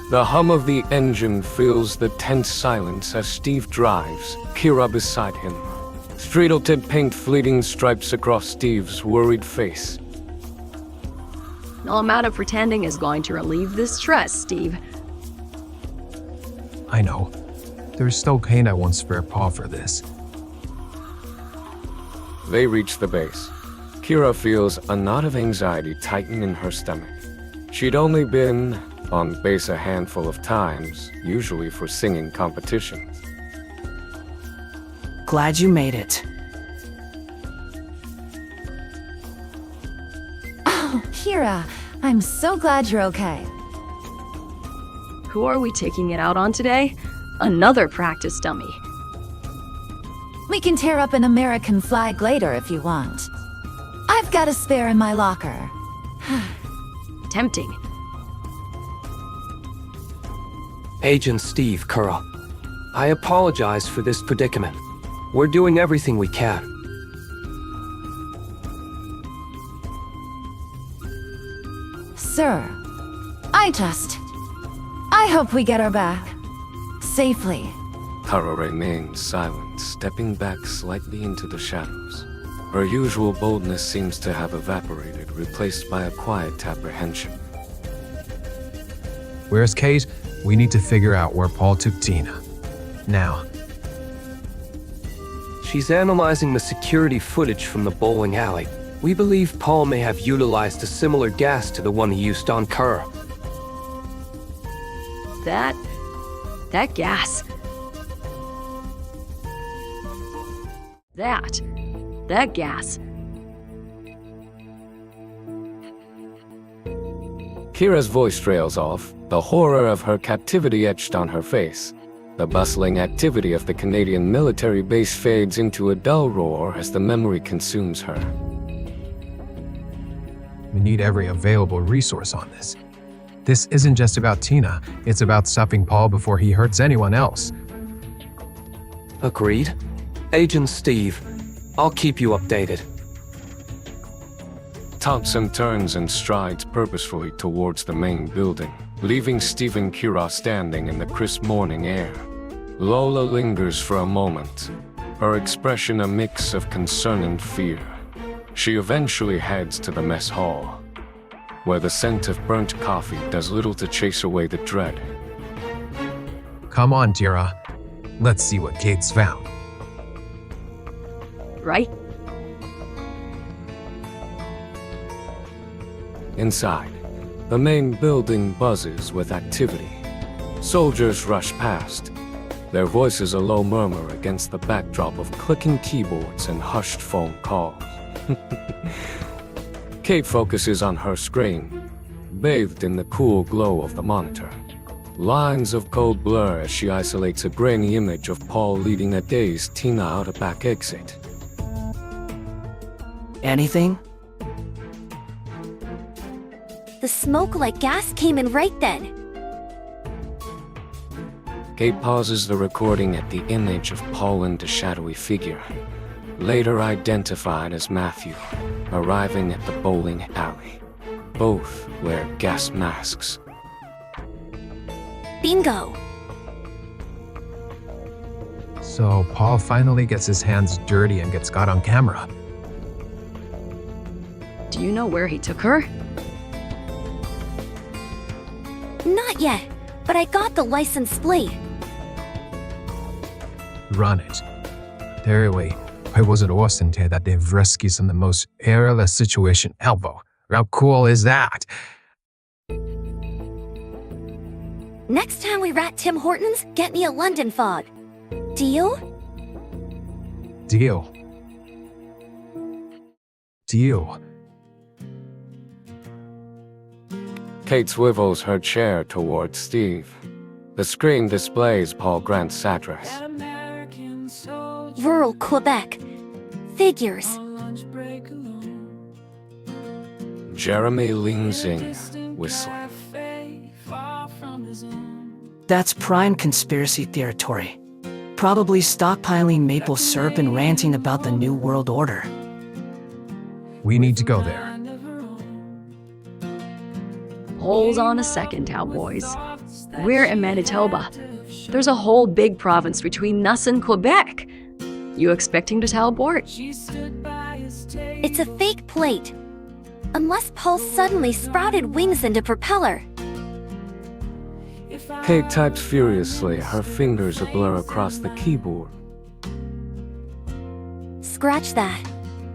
The hum of the engine fills the tense silence as Steve drives, Kira beside him. Streetle-tip paint fleeting stripes across Steve's worried face. No amount of pretending is going to relieve this stress, Steve. I know. There's still pain I won't spare Paul for this. They reach the base. Kira feels a knot of anxiety tighten in her stomach. She'd only been on base a handful of times, usually for singing competitions. Glad you made it. Oh, Kira, I'm so glad you're okay. Who are we taking it out on today? Another practice dummy. We can tear up an American flag later if you want. I've got a spare in my locker. Tempting. Agent Steve, Curl. I apologize for this predicament. We're doing everything we can. Sir, I hope we get her back. Safely. Kara remains silent, stepping back slightly into the shadows. Her usual boldness seems to have evaporated, replaced by a quiet apprehension. Where's Kate? We need to figure out where Paul took Tina. Now. She's analyzing the security footage from the bowling alley. We believe Paul may have utilized a similar gas to the one he used on Kerr. That gas. That gas. Kira's voice trails off, the horror of her captivity etched on her face. The bustling activity of the Canadian military base fades into a dull roar as the memory consumes her. We need every available resource on this. This isn't just about Tina, it's about stopping Paul before he hurts anyone else. Agreed. Agent Steve, I'll keep you updated. Thompson turns and strides purposefully towards the main building, leaving Steve and Kira standing in the crisp morning air. Lola lingers for a moment, her expression a mix of concern and fear. She eventually heads to the mess hall, where the scent of burnt coffee does little to chase away the dread. Come on, Kira. Let's see what Kate's found. Right? Inside, the main building buzzes with activity. Soldiers rush past, their voices a low murmur against the backdrop of clicking keyboards and hushed phone calls. Kate focuses on her screen, bathed in the cool glow of the monitor. Lines of cold blur as she isolates a grainy image of Paul leading a dazed Tina out a back exit. Anything? The smoke like gas came in right then. Kate pauses the recording at the image of Paul and a shadowy figure, later identified as Matthew, arriving at the bowling alley. Both wear gas masks. Bingo! So Paul finally gets his hands dirty and gets caught on camera. Do you know where he took her? Not yet, but I got the license plate. Run it. Terribly, I wasn't awesome to that they've rescued in the most perilous situation ever. How cool is that? Next time we rat Tim Hortons, get me a London fog. Deal? Deal. Deal. Kate swivels her chair towards Steve. The screen displays Paul Grant's address. Rural Quebec. Figures. Jeremy leans in, whistling. That's prime conspiracy territory. Probably stockpiling maple syrup and ranting about the New World Order. We need to go there. Hold on a second, cowboys. We're in Manitoba. There's a whole big province between us and Quebec. You expecting to teleport? It's a fake plate. Unless Paul suddenly sprouted wings into propeller. Kate types furiously, her fingers a blur across the keyboard. Scratch that.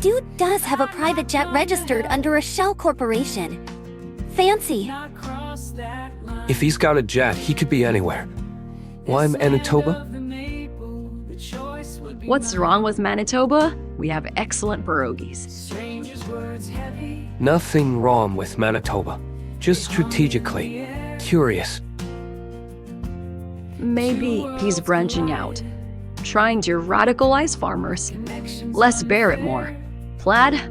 Dude does have a private jet registered under a shell corporation. Fancy. If he's got a jet, he could be anywhere. Why Manitoba? What's wrong with Manitoba? We have excellent pierogies. Nothing wrong with Manitoba. Just strategically. Curious. Maybe he's branching out, trying to radicalize farmers. Less Barrett, more Plaid.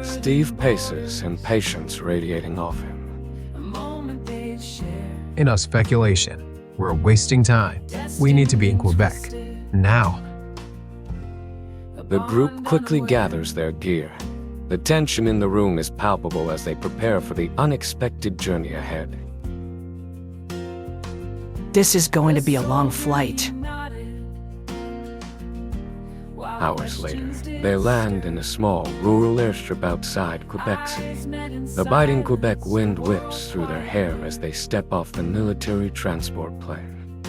Steve paces, impatience radiating off him. Enough speculation. We're wasting time. We need to be in Quebec. Now. The group quickly gathers their gear. The tension in the room is palpable as they prepare for the unexpected journey ahead. This is going to be a long flight. Hours later, they land in a small, rural airstrip outside Quebec City. The biting Quebec wind whips through their hair as they step off the military transport plane.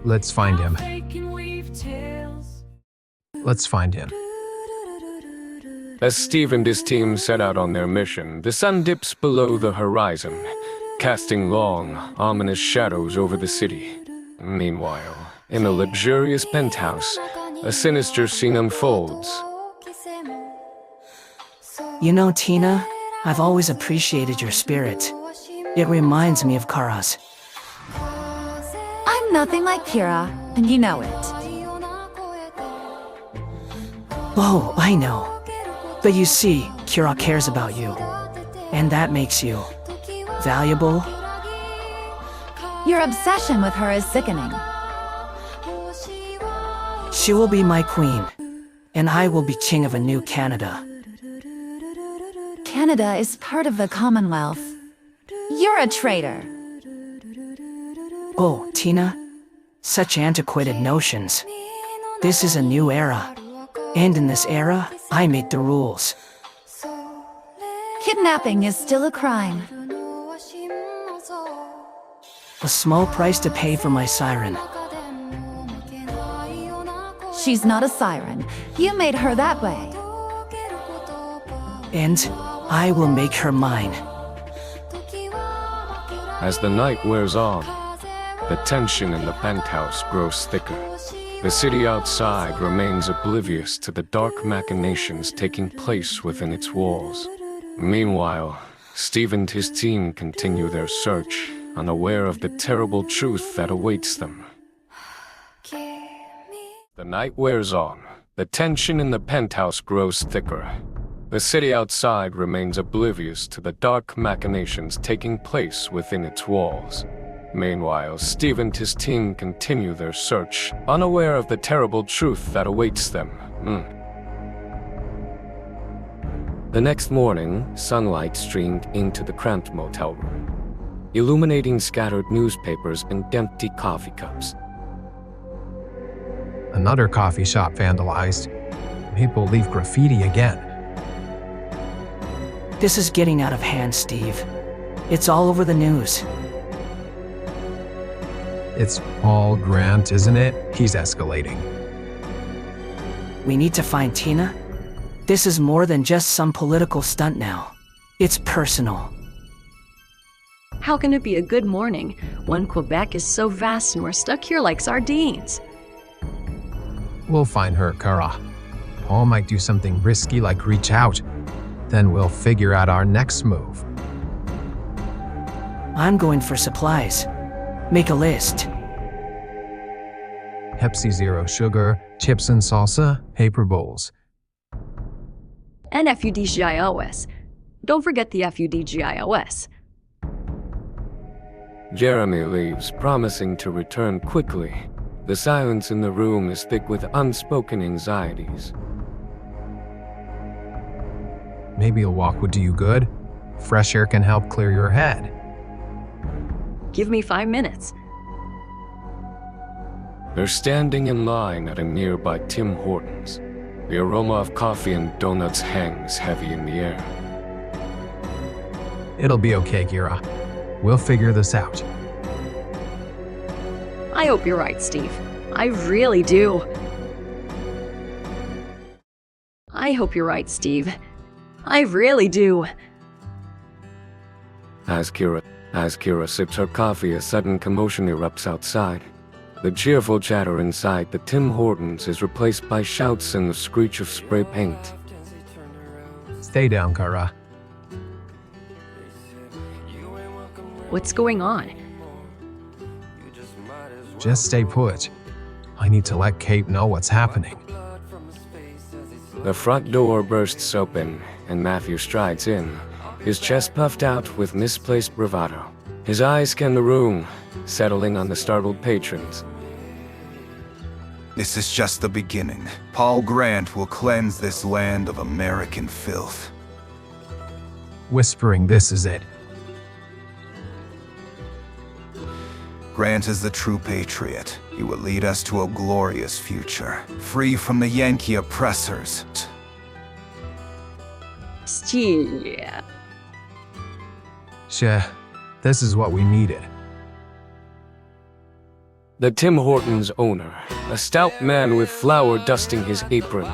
Let's find him. Let's find him. As Steve and his team set out on their mission, the sun dips below the horizon, casting long, ominous shadows over the city. Meanwhile, in a luxurious penthouse, a sinister scene unfolds. You know, Tina, I've always appreciated your spirit. It reminds me of Kara's. I'm nothing like Kira, and you know it. Oh, I know. But you see, Kira cares about you. And that makes you valuable. Your obsession with her is sickening. She will be my queen, and I will be king of a new Canada. Canada is part of the Commonwealth. You're a traitor. Oh, Tina, such antiquated notions. This is a new era. And in this era, I make the rules. Kidnapping is still a crime. A small price to pay for my siren. She's not a siren. You made her that way. And I will make her mine. As the night wears on, the tension in the penthouse grows thicker. The city outside remains oblivious to the dark machinations taking place within its walls. Meanwhile, Steve and his team continue their search, unaware of the terrible truth that awaits them. The night wears on. The tension in the penthouse grows thicker. The city outside remains oblivious to the dark machinations taking place within its walls. Meanwhile, Steve and his team continue their search, unaware of the terrible truth that awaits them. The next morning, sunlight streamed into the cramped motel room, illuminating scattered newspapers and empty coffee cups. Another coffee shop vandalized. Maple leaf graffiti again. This is getting out of hand, Steve. It's all over the news. It's Paul Grant, isn't it? He's escalating. We need to find Tina. This is more than just some political stunt now. It's personal. How can it be a good morning when Quebec is so vast and we're stuck here like sardines? We'll find her, Kara. Paul might do something risky like reach out. Then we'll figure out our next move. I'm going for supplies. Make a list. Pepsi Zero Sugar, chips and salsa, paper bowls. And FUDGIOS. Don't forget the FUDGIOS. Jeremy leaves, promising to return quickly. The silence in the room is thick with unspoken anxieties. Maybe a walk would do you good. Fresh air can help clear your head. Give me 5 minutes. They're standing in line at a nearby Tim Hortons. The aroma of coffee and donuts hangs heavy in the air. It'll be okay, Kira. We'll figure this out. I hope you're right, Steve. I really do. I hope you're right, Steve. I really do. As Kira sips her coffee, a sudden commotion erupts outside. The cheerful chatter inside the Tim Hortons is replaced by shouts and the screech of spray paint. Stay down, Kara. What's going on? Just stay put. I need to let Kate know what's happening. The front door bursts open, and Matthew strides in, his chest puffed out with misplaced bravado. His eyes scan the room, settling on the startled patrons. This is just the beginning. Paul Grant will cleanse this land of American filth. Whispering, this is it. Grant is the true patriot. He will lead us to a glorious future, free from the Yankee oppressors. Steve. Sure, this is what we needed. The Tim Hortons owner, a stout man with flour dusting his apron,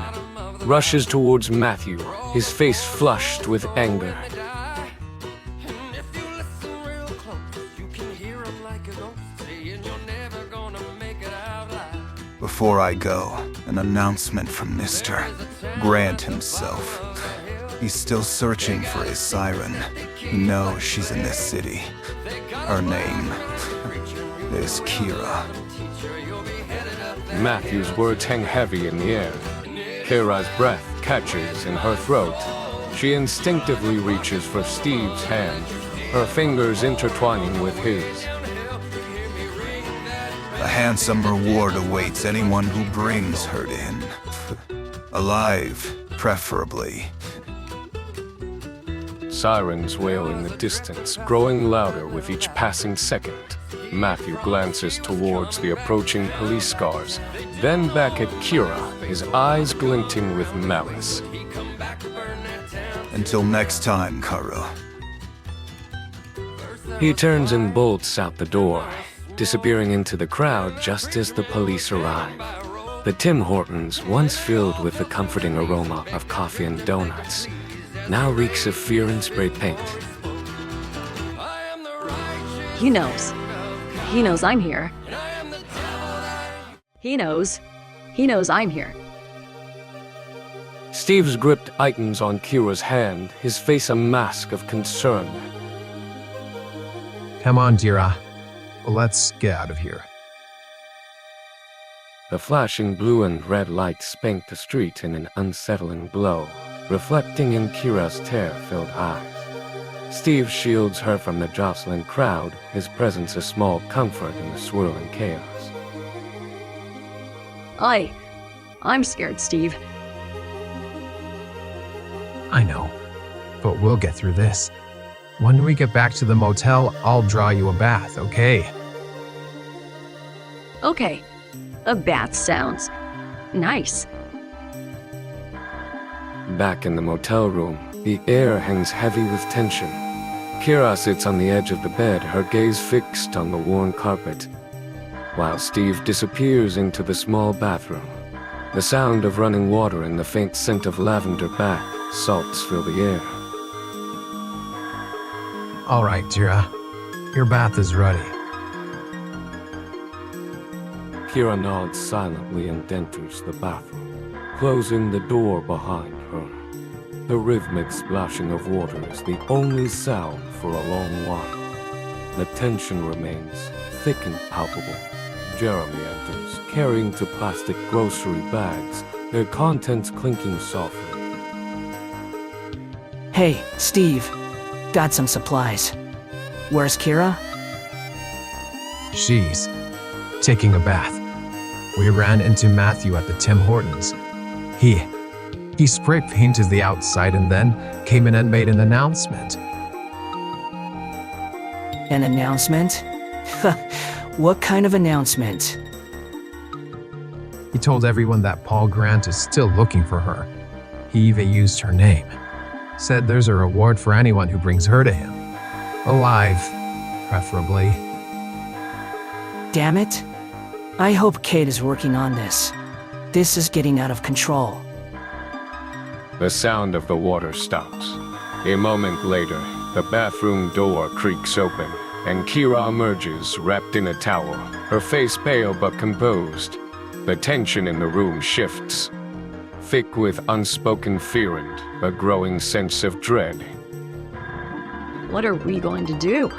rushes towards Matthew, his face flushed with anger. Before I go, an announcement from Mr. Grant himself. He's still searching for his siren. He knows she's in this city. Her name is Kira. Matthew's words hang heavy in the air. Kira's breath catches in her throat. She instinctively reaches for Steve's hand, her fingers intertwining with his. A handsome reward awaits anyone who brings her in. Alive, preferably. Sirens wail in the distance, growing louder with each passing second. Matthew glances towards the approaching police cars, then back at Kira, his eyes glinting with malice. Until next time, Kara. He turns and bolts out the door, disappearing into the crowd just as the police arrive. The Tim Hortons, once filled with the comforting aroma of coffee and donuts, now reeks of fear and spray paint. He knows. He knows I'm here. He knows. He knows I'm here. Steve's grip tightens on Kira's hand, his face a mask of concern. Come on, Kira. Let's get out of here. The flashing blue and red lights spank the street in an unsettling glow, reflecting in Kira's terror-filled eyes. Steve shields her from the jostling crowd, his presence a small comfort in the swirling chaos. I'm scared, Steve. I know, but we'll get through this. When we get back to the motel, I'll draw you a bath, okay? Okay. A bath sounds nice. Back in the motel room, the air hangs heavy with tension. Kira sits on the edge of the bed, her gaze fixed on the worn carpet, while Steve disappears into the small bathroom. The sound of running water and the faint scent of lavender bath salts fill the air. All right, Kira. Your bath is ready. Kira nods silently and enters the bathroom, closing the door behind her. The rhythmic splashing of water is the only sound for a long while. The tension remains thick and palpable. Jeremy enters, carrying two plastic grocery bags, their contents clinking softly. Hey, Steve. Got some supplies. Where's Kira? She's taking a bath. We ran into Matthew at the Tim Hortons. He spray painted the outside and then came in and made an announcement. An announcement? What kind of announcement? He told everyone that Paul Grant is still looking for her. He even used her name. Said there's a reward for anyone who brings her to him. Alive, preferably. Damn it. I hope Kate is working on this. This is getting out of control. The sound of the water stops. A moment later, the bathroom door creaks open, and Kira emerges wrapped in a towel, her face pale but composed. The tension in the room shifts, thick with unspoken fear and a growing sense of dread. What are we going to do?